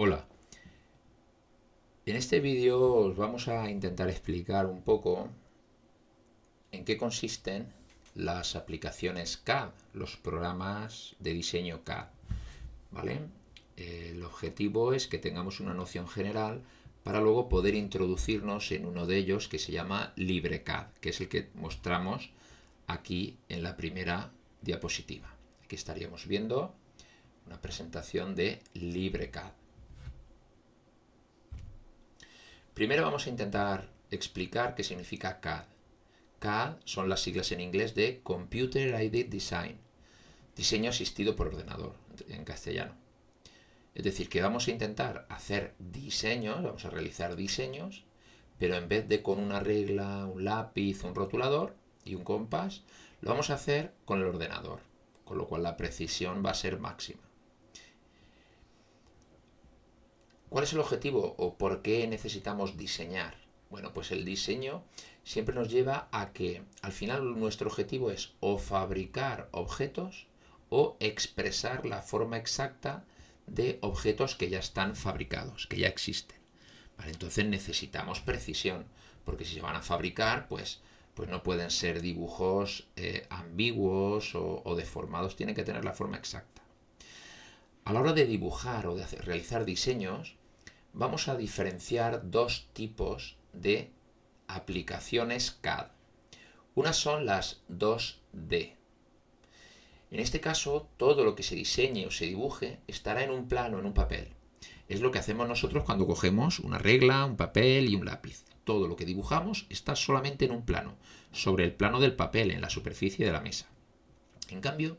Hola, en este vídeo os vamos a intentar explicar un poco en qué consisten las aplicaciones CAD, los programas de diseño CAD, ¿vale? El objetivo es que tengamos una noción general para luego poder introducirnos en uno de ellos que se llama LibreCAD, que es el que mostramos aquí en la primera diapositiva. Aquí estaríamos viendo una presentación de LibreCAD. Primero vamos a intentar explicar qué significa CAD. CAD son las siglas en inglés de Computer Aided Design, diseño asistido por ordenador en castellano. Es decir, que vamos a intentar hacer diseños, vamos a realizar diseños, pero en vez de con una regla, un lápiz, un rotulador y un compás, lo vamos a hacer con el ordenador, con lo cual la precisión va a ser máxima. ¿Cuál es el objetivo o por qué necesitamos diseñar? Bueno, pues el diseño siempre nos lleva a que al final nuestro objetivo es o fabricar objetos o expresar la forma exacta de objetos que ya están fabricados, que ya existen. ¿Vale? Entonces necesitamos precisión, porque si se van a fabricar, pues no pueden ser dibujos ambiguos o deformados, tienen que tener la forma exacta. A la hora de dibujar o de realizar diseños, vamos a diferenciar dos tipos de aplicaciones CAD. Unas son las 2D. En este caso, todo lo que se diseñe o se dibuje estará en un plano, en un papel. Es lo que hacemos nosotros cuando cogemos una regla, un papel y un lápiz. Todo lo que dibujamos está solamente en un plano, sobre el plano del papel, en la superficie de la mesa. En cambio,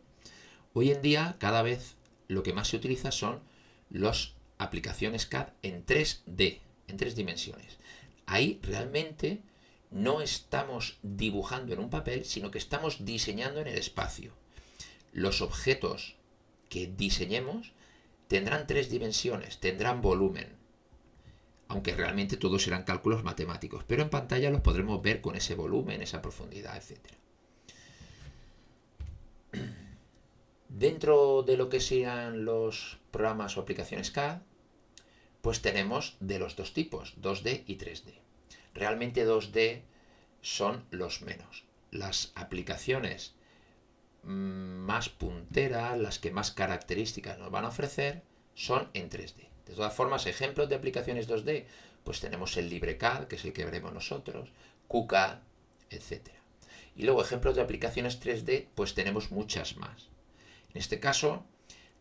hoy en día cada vez lo que más se utiliza son las aplicaciones CAD en 3D, en tres dimensiones. Ahí realmente no estamos dibujando en un papel, sino que estamos diseñando en el espacio. Los objetos que diseñemos tendrán tres dimensiones, tendrán volumen, aunque realmente todos serán cálculos matemáticos, pero en pantalla los podremos ver con ese volumen, esa profundidad, etc. Dentro de lo que sean los programas o aplicaciones CAD, pues tenemos de los dos tipos, 2D y 3D. Realmente 2D son los menos. Las aplicaciones más punteras, las que más características nos van a ofrecer, son en 3D. De todas formas, ejemplos de aplicaciones 2D, pues tenemos el LibreCAD, que es el que veremos nosotros, QCAD, etc. Y luego ejemplos de aplicaciones 3D, pues tenemos muchas más. En este caso,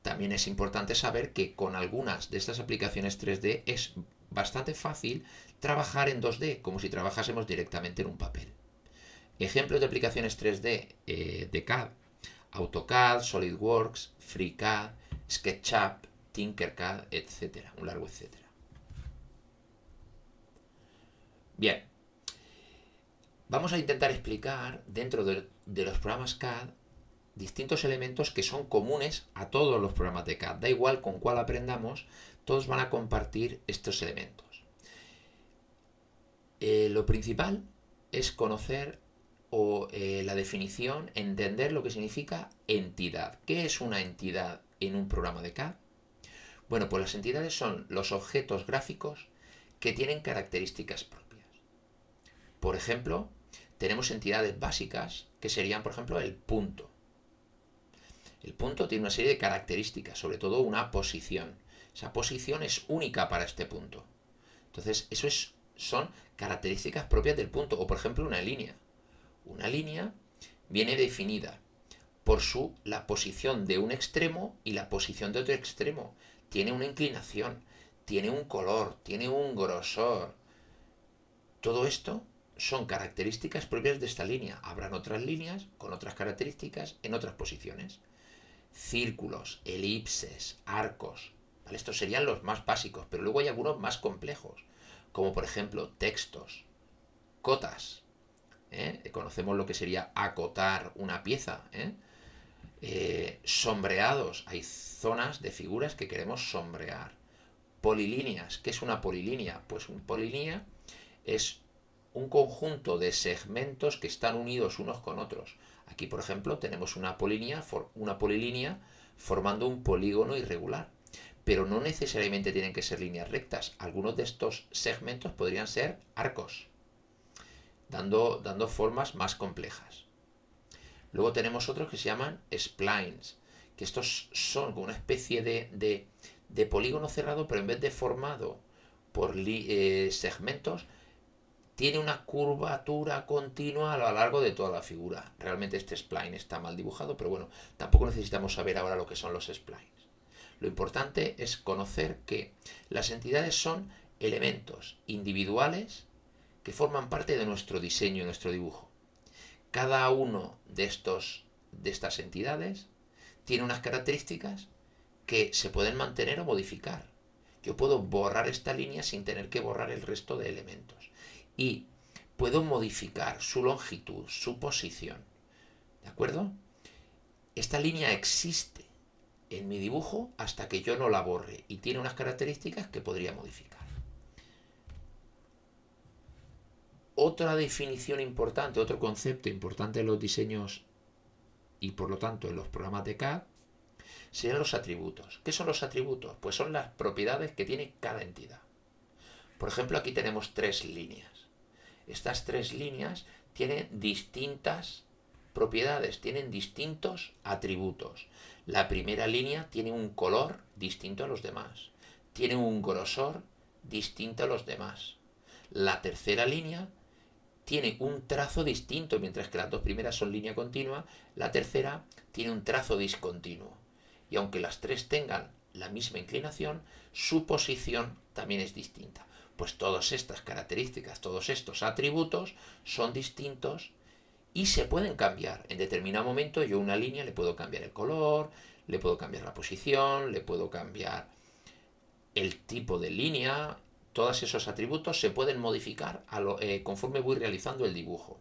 también es importante saber que con algunas de estas aplicaciones 3D es bastante fácil trabajar en 2D, como si trabajásemos directamente en un papel. Ejemplos de aplicaciones 3D de CAD: AutoCAD, SolidWorks, FreeCAD, SketchUp, Tinkercad, etcétera, un largo etcétera. Bien, vamos a intentar explicar dentro de los programas CAD distintos elementos que son comunes a todos los programas de CAD. Da igual con cuál aprendamos, todos van a compartir estos elementos. Lo principal es conocer la definición, entender lo que significa entidad. ¿Qué es una entidad en un programa de CAD? Bueno, pues las entidades son los objetos gráficos que tienen características propias. Por ejemplo, tenemos entidades básicas que serían, por ejemplo, el punto. El punto tiene una serie de características, sobre todo una posición. Esa posición es única para este punto. Entonces, son características propias del punto. O, por ejemplo, una línea. Una línea viene definida por la posición de un extremo y la posición de otro extremo. Tiene una inclinación, tiene un color, tiene un grosor. Todo esto son características propias de esta línea. Habrán otras líneas con otras características en otras posiciones. Círculos, elipses, arcos. ¿Vale? Estos serían los más básicos, pero luego hay algunos más complejos, como por ejemplo textos, cotas. Conocemos lo que sería acotar una pieza. Sombreados, hay zonas de figuras que queremos sombrear. Polilíneas, ¿qué es una polilínea? Pues una polilínea es un conjunto de segmentos que están unidos unos con otros. Aquí, por ejemplo, tenemos una polilínea formando un polígono irregular. pero no necesariamente tienen que ser líneas rectas. Algunos de estos segmentos podrían ser arcos, dando formas más complejas. Luego tenemos otros que se llaman splines, que estos son como una especie de polígono cerrado, pero en vez de formado por segmentos, tiene una curvatura continua a lo largo de toda la figura. Realmente este spline está mal dibujado, pero bueno, tampoco necesitamos saber ahora lo que son los splines. Lo importante es conocer que las entidades son elementos individuales que forman parte de nuestro diseño, de nuestro dibujo. Cada uno de estas entidades tiene unas características que se pueden mantener o modificar. Yo puedo borrar esta línea sin tener que borrar el resto de elementos. Y puedo modificar su longitud, su posición. ¿De acuerdo? Esta línea existe en mi dibujo hasta que yo no la borre y tiene unas características que podría modificar. Otra definición importante, otro concepto importante en los diseños y por lo tanto en los programas de CAD serían los atributos. ¿Qué son los atributos? Pues son las propiedades que tiene cada entidad. Por ejemplo, aquí tenemos 3 líneas. Estas 3 líneas tienen distintas propiedades, tienen distintos atributos. La primera línea tiene un color distinto a los demás, tiene un grosor distinto a los demás. La tercera línea tiene un trazo distinto, mientras que las 2 primeras son línea continua, la tercera tiene un trazo discontinuo. Y aunque las 3 tengan la misma inclinación, su posición también es distinta. Pues todas estas características, todos estos atributos son distintos y se pueden cambiar. En determinado momento yo a una línea le puedo cambiar el color, le puedo cambiar la posición, le puedo cambiar el tipo de línea. Todos esos atributos se pueden modificar conforme voy realizando el dibujo.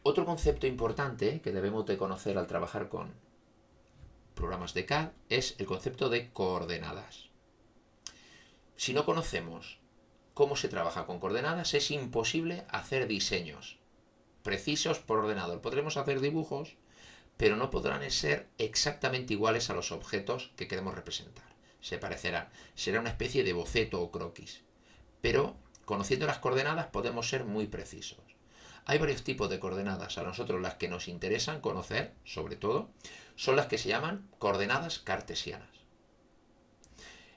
Otro concepto importante que debemos de conocer al trabajar con programas de CAD es el concepto de coordenadas. Si no conocemos cómo se trabaja con coordenadas, es imposible hacer diseños precisos por ordenador. Podremos hacer dibujos, pero no podrán ser exactamente iguales a los objetos que queremos representar. Se parecerán. Será una especie de boceto o croquis. Pero, conociendo las coordenadas, podemos ser muy precisos. Hay varios tipos de coordenadas. A nosotros las que nos interesan conocer, sobre todo, son las que se llaman coordenadas cartesianas.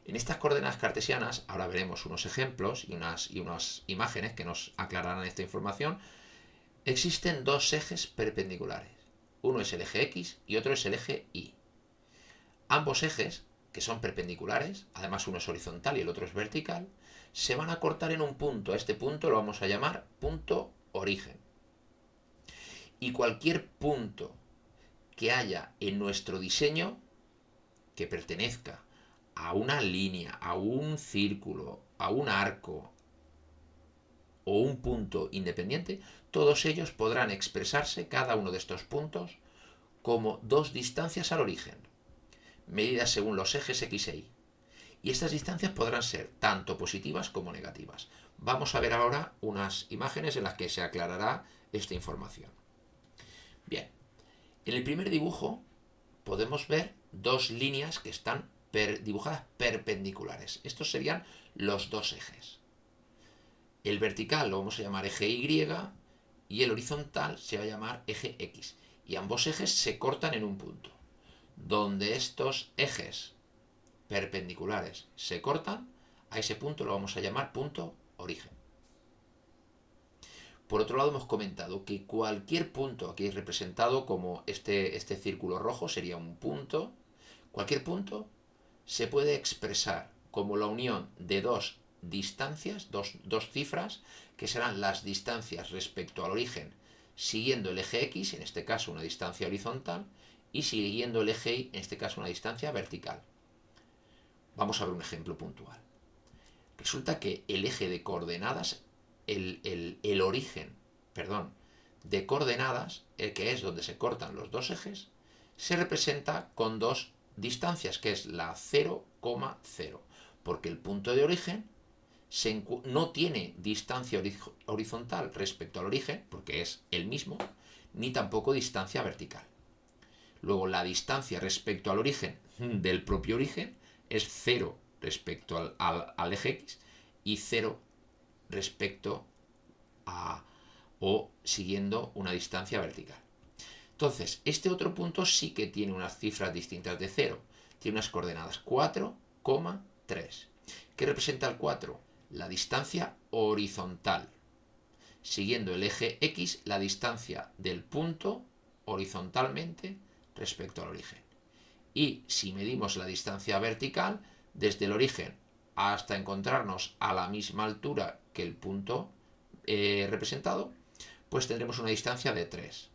En estas coordenadas cartesianas, ahora veremos unos ejemplos y unas imágenes que nos aclararán esta información, existen 2 ejes perpendiculares. Uno es el eje X y otro es el eje Y. Ambos ejes, que son perpendiculares, además uno es horizontal y el otro es vertical, se van a cortar en un punto. A este punto lo vamos a llamar punto origen. Y cualquier punto que haya en nuestro diseño que pertenezca a una línea, a un círculo, a un arco o un punto independiente, todos ellos podrán expresarse, cada uno de estos puntos, como 2 distancias al origen, medidas según los ejes X e Y. Y estas distancias podrán ser tanto positivas como negativas. Vamos a ver ahora unas imágenes en las que se aclarará esta información. Bien, en el primer dibujo podemos ver 2 líneas que están dibujadas perpendiculares. Estos serían los 2 ejes. El vertical lo vamos a llamar eje Y y el horizontal se va a llamar eje X. Y ambos ejes se cortan en un punto. Donde estos ejes perpendiculares se cortan, a ese punto lo vamos a llamar punto origen. Por otro lado, hemos comentado que cualquier punto, aquí representado como este círculo rojo sería un punto, cualquier punto se puede expresar como la unión de 2 distancias, dos cifras, que serán las distancias respecto al origen, siguiendo el eje X, en este caso una distancia horizontal, y siguiendo el eje Y, en este caso una distancia vertical. Vamos a ver un ejemplo puntual. Resulta que el eje de coordenadas, el origen, de coordenadas, el que es donde se cortan los 2 ejes, se representa con 2 distancias, que es la 0,0, porque el punto de origen no tiene distancia horizontal respecto al origen, porque es el mismo, ni tampoco distancia vertical. Luego la distancia respecto al origen del propio origen es 0 respecto al eje X y 0 respecto a o siguiendo una distancia vertical. Entonces, este otro punto sí que tiene unas cifras distintas de 0. Tiene unas coordenadas 4, 3. ¿Qué representa el 4? La distancia horizontal. Siguiendo el eje X, la distancia del punto horizontalmente respecto al origen. Y si medimos la distancia vertical, desde el origen hasta encontrarnos a la misma altura que el punto representado, pues tendremos una distancia de 3.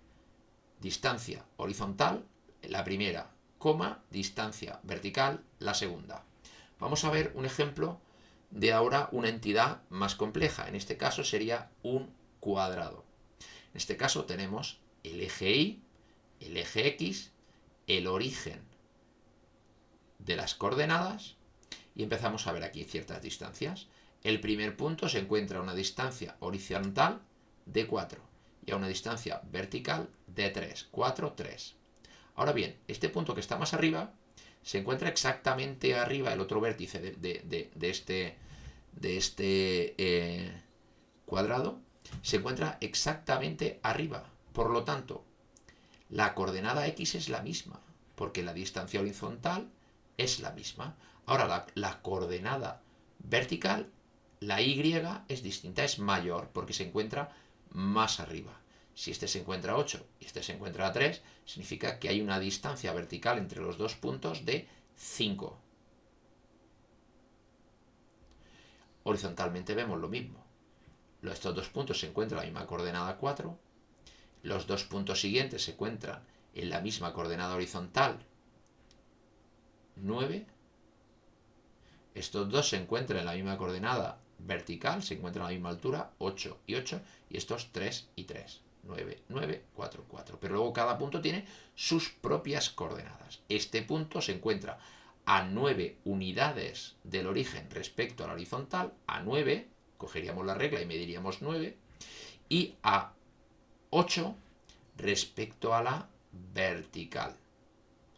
Distancia horizontal, la primera, distancia vertical, la segunda. Vamos a ver un ejemplo de ahora una entidad más compleja. En este caso sería un cuadrado. En este caso tenemos el eje Y, el eje X, el origen de las coordenadas y empezamos a ver aquí ciertas distancias. El primer punto se encuentra a una distancia horizontal de 4 y a una distancia vertical de 3. 4, 3. Ahora bien, este punto que está más arriba se encuentra exactamente arriba, el otro vértice de este cuadrado se encuentra exactamente arriba. Por lo tanto, la coordenada X es la misma, porque la distancia horizontal es la misma. Ahora, la coordenada vertical, la Y, es distinta, es mayor, porque se encuentra más arriba. Si este se encuentra a 8 y este se encuentra a 3, significa que hay una distancia vertical entre los dos puntos de 5. Horizontalmente vemos lo mismo. Estos dos puntos se encuentran en la misma coordenada 4. Los dos puntos siguientes se encuentran en la misma coordenada horizontal 9. Estos dos se encuentran en la misma coordenada vertical, se encuentran a la misma altura 8 y 8. Y estos 3 y 3. 9, 9, 4, 4. Pero luego cada punto tiene sus propias coordenadas. Este punto se encuentra a 9 unidades del origen respecto a la horizontal, a 9, cogeríamos la regla y mediríamos 9, y a 8 respecto a la vertical,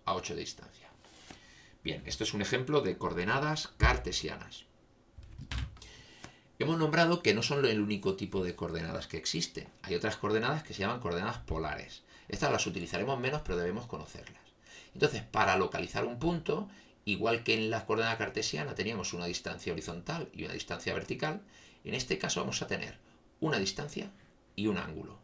a 8 de distancia. Bien, esto es un ejemplo de coordenadas cartesianas. Hemos nombrado que no son el único tipo de coordenadas que existen. Hay otras coordenadas que se llaman coordenadas polares. Estas las utilizaremos menos, pero debemos conocerlas. Entonces, para localizar un punto, igual que en la coordenada cartesiana teníamos una distancia horizontal y una distancia vertical, en este caso vamos a tener una distancia y un ángulo.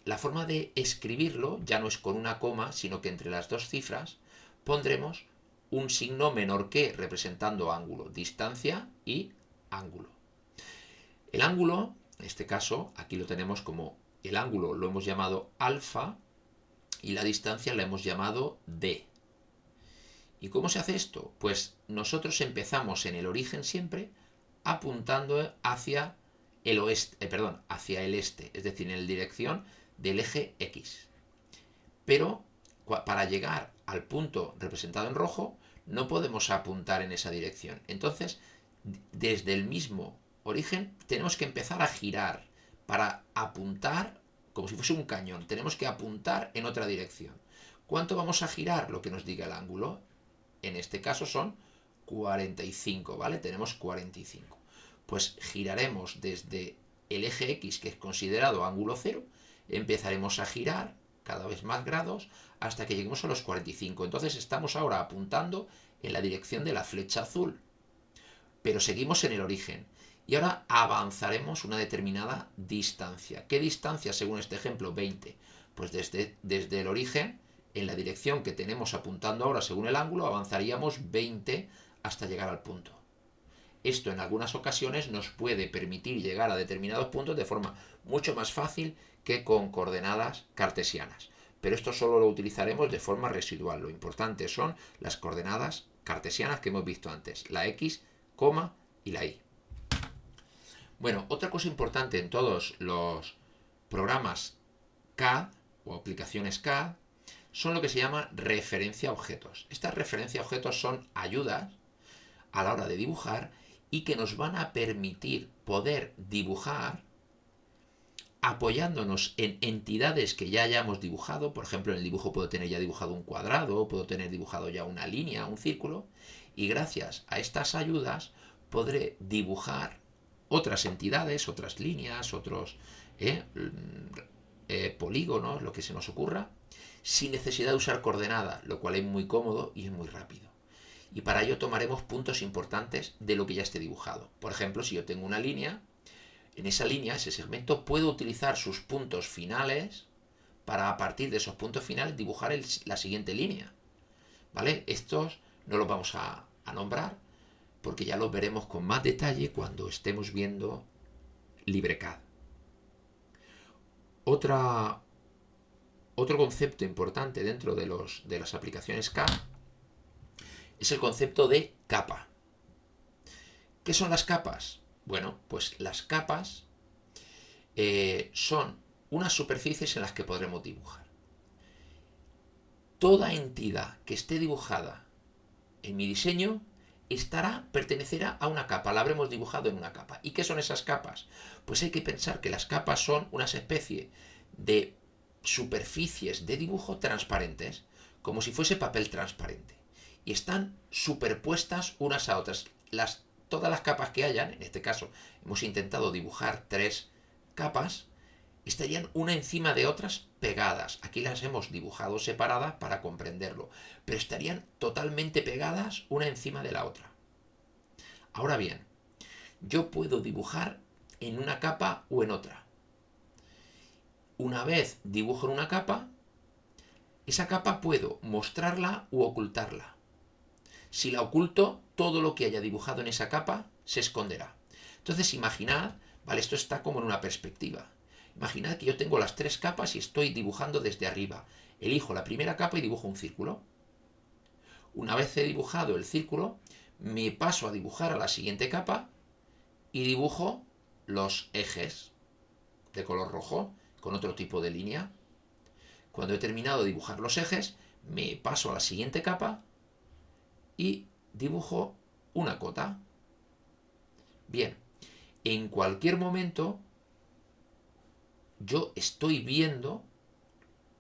La forma de escribirlo ya no es con una coma, sino que entre las dos cifras pondremos un signo menor que representando ángulo, distancia y ángulo. El ángulo, en este caso, aquí lo tenemos como el ángulo lo hemos llamado alfa y la distancia la hemos llamado d. ¿Y cómo se hace esto? Pues nosotros empezamos en el origen siempre apuntando hacia el oeste, hacia el este, es decir, en la dirección del eje X. Pero para llegar al punto representado en rojo no podemos apuntar en esa dirección. Entonces, desde el mismo origen tenemos que empezar a girar para apuntar como si fuese un cañón. Tenemos que apuntar en otra dirección. ¿Cuánto vamos a girar? Lo que nos diga el ángulo. En este caso son 45, ¿vale? Tenemos 45. Pues giraremos desde el eje X, que es considerado ángulo 0, empezaremos a girar cada vez más grados hasta que lleguemos a los 45. Entonces estamos ahora apuntando en la dirección de la flecha azul, pero seguimos en el origen. Y ahora avanzaremos una determinada distancia. ¿Qué distancia según este ejemplo? 20. Pues desde el origen, en la dirección que tenemos apuntando ahora según el ángulo, avanzaríamos 20 hasta llegar al punto. Esto en algunas ocasiones nos puede permitir llegar a determinados puntos de forma mucho más fácil que con coordenadas cartesianas. Pero esto solo lo utilizaremos de forma residual. Lo importante son las coordenadas cartesianas que hemos visto antes, la X, y la Y. Bueno, otra cosa importante en todos los programas CAD o aplicaciones CAD son lo que se llama referencia a objetos. Estas referencias a objetos son ayudas a la hora de dibujar y que nos van a permitir poder dibujar apoyándonos en entidades que ya hayamos dibujado. Por ejemplo, en el dibujo puedo tener ya dibujado un cuadrado, puedo tener dibujado ya una línea, un círculo, y gracias a estas ayudas podré dibujar otras entidades, otras líneas, otros polígonos, lo que se nos ocurra, sin necesidad de usar coordenadas, lo cual es muy cómodo y es muy rápido. Y para ello tomaremos puntos importantes de lo que ya esté dibujado. Por ejemplo, si yo tengo una línea, en esa línea, ese segmento, puedo utilizar sus puntos finales para, a partir de esos puntos finales, dibujar la siguiente línea. ¿Vale? Estos no los vamos a nombrar porque ya los veremos con más detalle cuando estemos viendo LibreCAD. Otro concepto importante dentro de las aplicaciones CAD es el concepto de capa. ¿Qué son las capas? Bueno, pues las capas son unas superficies en las que podremos dibujar. Toda entidad que esté dibujada en mi diseño pertenecerá a una capa, la habremos dibujado en una capa. ¿Y qué son esas capas? Pues hay que pensar que las capas son unas especies de superficies de dibujo transparentes, como si fuese papel transparente. Y están superpuestas unas a otras. Todas las capas que hayan, en este caso hemos intentado dibujar 3 capas, estarían una encima de otras pegadas. Aquí las hemos dibujado separadas para comprenderlo, pero estarían totalmente pegadas una encima de la otra. Ahora bien, yo puedo dibujar en una capa o en otra. Una vez dibujo en una capa, esa capa puedo mostrarla u ocultarla. Si la oculto, todo lo que haya dibujado en esa capa se esconderá. Entonces imaginad, vale, esto está como en una perspectiva. Imaginad que yo tengo las 3 capas y estoy dibujando desde arriba. Elijo la primera capa y dibujo un círculo. Una vez he dibujado el círculo, me paso a dibujar a la siguiente capa y dibujo los ejes de color rojo con otro tipo de línea. Cuando he terminado de dibujar los ejes, me paso a la siguiente capa y dibujo una cota. Bien, en cualquier momento yo estoy viendo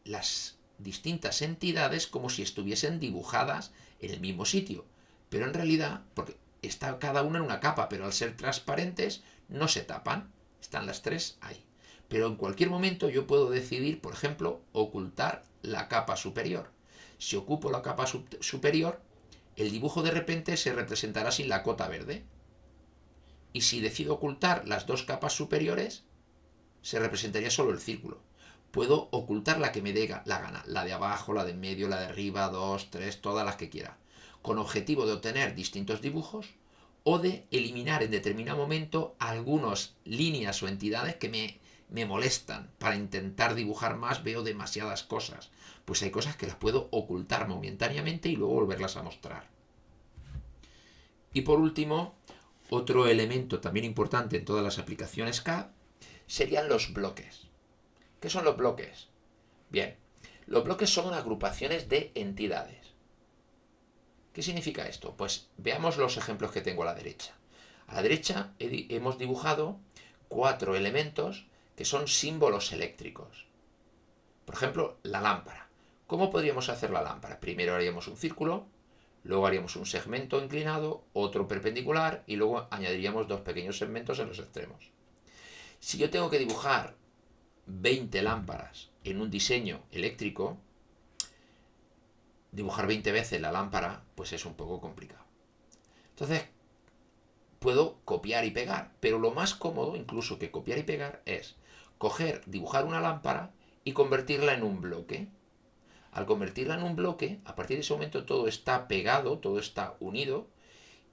las distintas entidades como si estuviesen dibujadas en el mismo sitio, pero en realidad, porque está cada una en una capa, pero al ser transparentes no se tapan, están las 3 ahí. Pero en cualquier momento yo puedo decidir, por ejemplo, ocultar la capa superior. Si ocupo la capa superior, el dibujo de repente se representará sin la cota verde. Y si decido ocultar las 2 capas superiores, se representaría solo el círculo. Puedo ocultar la que me dé la gana, la de abajo, la de en medio, la de arriba, 2, 3, todas las que quiera, con objetivo de obtener distintos dibujos o de eliminar en determinado momento algunas líneas o entidades que me molestan. Para intentar dibujar más veo demasiadas cosas, pues hay cosas que las puedo ocultar momentáneamente y luego volverlas a mostrar. Y por último, otro elemento también importante en todas las aplicaciones CAD serían los bloques. ¿Qué son los bloques? Bien, los bloques son agrupaciones de entidades. ¿Qué significa esto? Pues veamos los ejemplos que tengo a la derecha. A la derecha hemos dibujado 4 elementos que son símbolos eléctricos. Por ejemplo, la lámpara. ¿Cómo podríamos hacer la lámpara? Primero haríamos un círculo, luego haríamos un segmento inclinado, otro perpendicular y luego añadiríamos 2 pequeños segmentos en los extremos. Si yo tengo que dibujar 20 lámparas en un diseño eléctrico, dibujar 20 veces la lámpara pues es un poco complicado. Entonces puedo copiar y pegar, pero lo más cómodo incluso que copiar y pegar es dibujar una lámpara y convertirla en un bloque. Al convertirla en un bloque, a partir de ese momento todo está pegado, todo está unido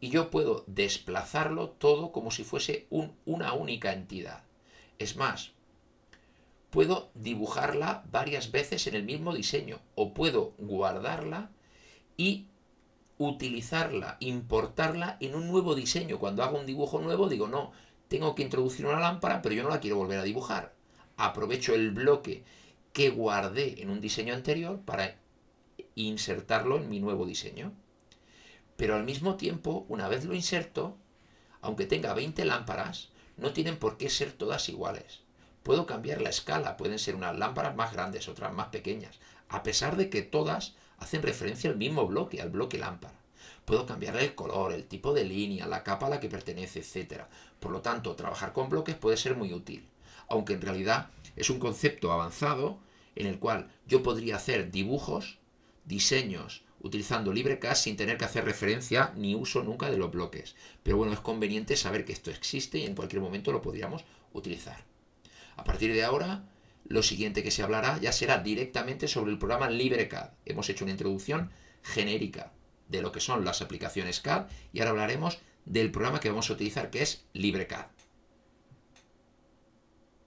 y yo puedo desplazarlo todo como si fuese una única entidad. Es más, puedo dibujarla varias veces en el mismo diseño o puedo guardarla y utilizarla, importarla en un nuevo diseño. Cuando hago un dibujo nuevo digo, no, tengo que introducir una lámpara, pero yo no la quiero volver a dibujar. Aprovecho el bloque que guardé en un diseño anterior para insertarlo en mi nuevo diseño. Pero al mismo tiempo, una vez lo inserto, aunque tenga 20 lámparas, no tienen por qué ser todas iguales. Puedo cambiar la escala, pueden ser unas lámparas más grandes, otras más pequeñas, a pesar de que todas hacen referencia al mismo bloque, al bloque lámpara. Puedo cambiarle el color, el tipo de línea, la capa a la que pertenece, etc. Por lo tanto, trabajar con bloques puede ser muy útil, aunque en realidad es un concepto avanzado en el cual yo podría hacer dibujos, diseños, utilizando LibreCAD sin tener que hacer referencia ni uso nunca de los bloques. Pero bueno, es conveniente saber que esto existe y en cualquier momento lo podríamos utilizar. A partir de ahora, lo siguiente que se hablará ya será directamente sobre el programa LibreCAD. Hemos hecho una introducción genérica de lo que son las aplicaciones CAD y ahora hablaremos del programa que vamos a utilizar, que es LibreCAD.